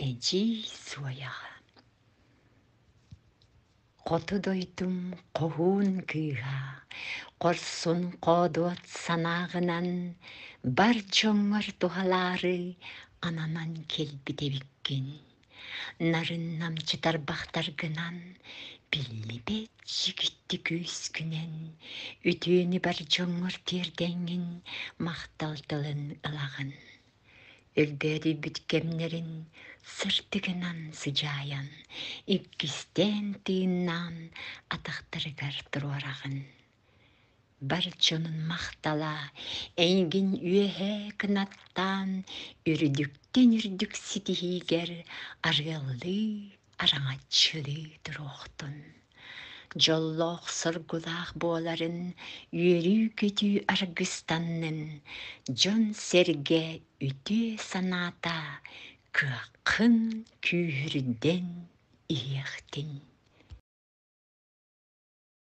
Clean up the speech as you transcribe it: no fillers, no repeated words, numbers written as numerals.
эжи суаяға. Қоты дойдым қоғын күйға, қорсын қодуат санағынан, бар жоңыр тухалары ананан келбіде біккен. Нарын намчытар бақтар гынан, биллибет жігітті көз күнен, үтіні бар жоңыр терденген, мақталтылын ылағын. Өлбәді бүткемнерін сыртығынан сыжаян, иккістен тыыннан атақтарығар тұруарағын. Бар чонын мақтала, әйгін үйәхә кынаттан, үрдіктен үрдік ситихигер арғылы, араңатчылы тұруқтын. Жоллоқ сұргулақ боларын, үйеру көтü арғыстаннын, жон серге үті саната, кыққын күйірден иектін.